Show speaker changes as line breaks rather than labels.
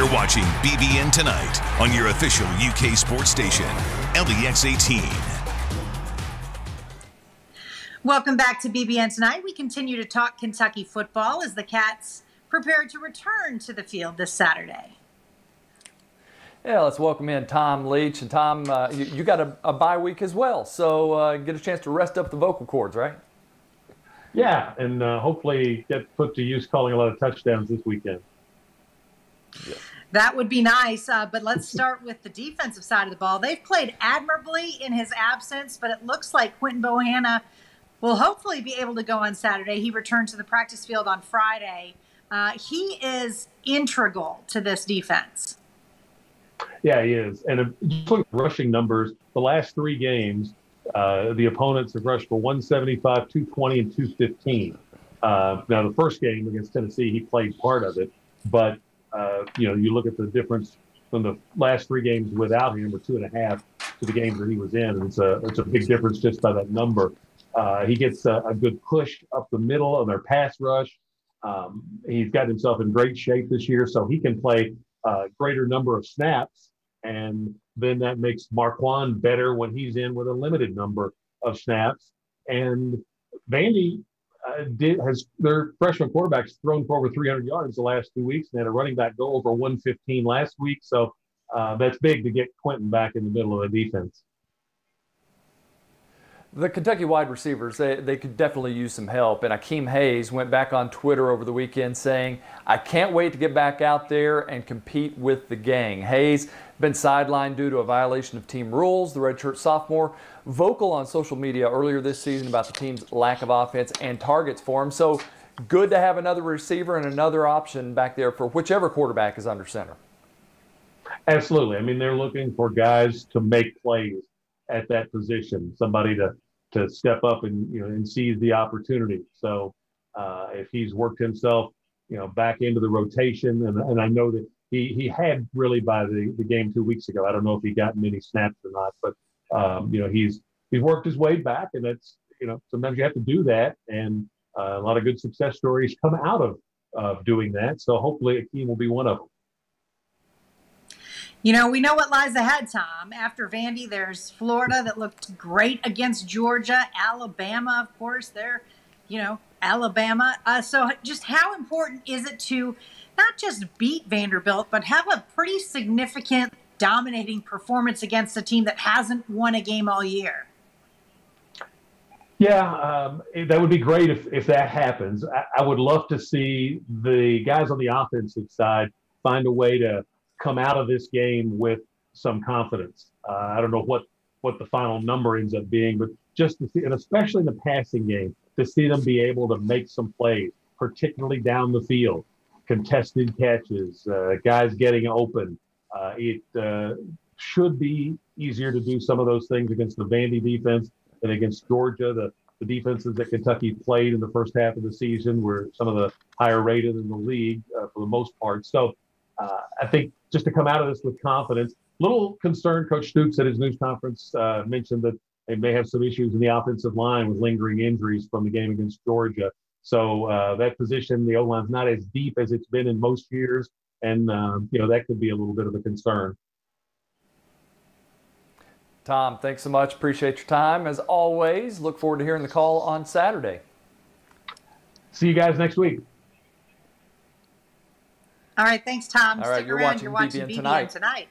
You're watching BBN Tonight on your official UK sports station, LEX 18.
Welcome back to BBN Tonight. We continue to talk Kentucky football as the Cats prepare to return to the field this Saturday.
Yeah, let's welcome in Tom Leach. And Tom, you got a bye week as well, so get a chance to rest up the vocal cords, right?
Yeah, and hopefully get put to use calling a lot of touchdowns this weekend.
Yes.
That would be nice, but let's start with the defensive side of the ball. They've played admirably in his absence, but it looks like Quinton Bohanna will hopefully be able to go on Saturday. He returned to the practice field on Friday. He is integral to this defense.
Yeah, he is. And just look at rushing numbers. The last three games, the opponents have rushed for 175, 220, and 215. Now, the first game against Tennessee, he played part of it. But, you look at the difference from the last three games without him, or 2.5, to the games that he was in. And it's a big difference just by that number. He gets a good push up the middle of their pass rush. He's got himself in great shape this year, so he can play a greater number of snaps. And then that makes Marquand better when he's in with a limited number of snaps. And Vandy has their freshman quarterbacks thrown for over 300 yards the last 2 weeks, and had a running back go over 115 last week. So that's big to get Quinton back in the middle of the defense.
The Kentucky wide receivers, they could definitely use some help. And Akeem Hayes went back on Twitter over the weekend saying, "I can't wait to get back out there and compete with the gang." Hayes been sidelined due to a violation of team rules. The redshirt sophomore vocal on social media earlier this season about the team's lack of offense and targets for him. So good to have another receiver and another option back there for whichever quarterback is under center.
Absolutely. I mean, they're looking for guys to make plays at that position, somebody to step up and seize the opportunity. So if he's worked himself back into the rotation, and I know that he had really by the game 2 weeks ago. I don't know if he got many snaps or not, but he's worked his way back, and that's sometimes you have to do that, and a lot of good success stories come out of doing that. So hopefully Akeem will be one of them.
We know what lies ahead, Tom. After Vandy, there's Florida that looked great against Georgia. Alabama, of course, they're, Alabama. So just how important is it to not just beat Vanderbilt, but have a pretty significant dominating performance against a team that hasn't won a game all year?
Yeah, that would be great if that happens. I would love to see the guys on the offensive side find a way to come out of this game with some confidence. I don't know what the final number ends up being, but just to see, and especially in the passing game, to see them be able to make some plays, particularly down the field, contested catches, guys getting open. It should be easier to do some of those things against the Vandy defense than against Georgia. The defenses that Kentucky played in the first half of the season were some of the higher rated in the league for the most part. So I think just to come out of this with confidence. Little concerned, Coach Stoops at his news conference mentioned that they may have some issues in the offensive line with lingering injuries from the game against Georgia. So that position, the O-line's not as deep as it's been in most years, and that could be a little bit of a concern.
Tom, thanks so much. Appreciate your time. As always, look forward to hearing the call on Saturday.
See you guys next week.
All right, thanks, Tom.
All right,
Stick around. You're watching
BBN
BBN Tonight.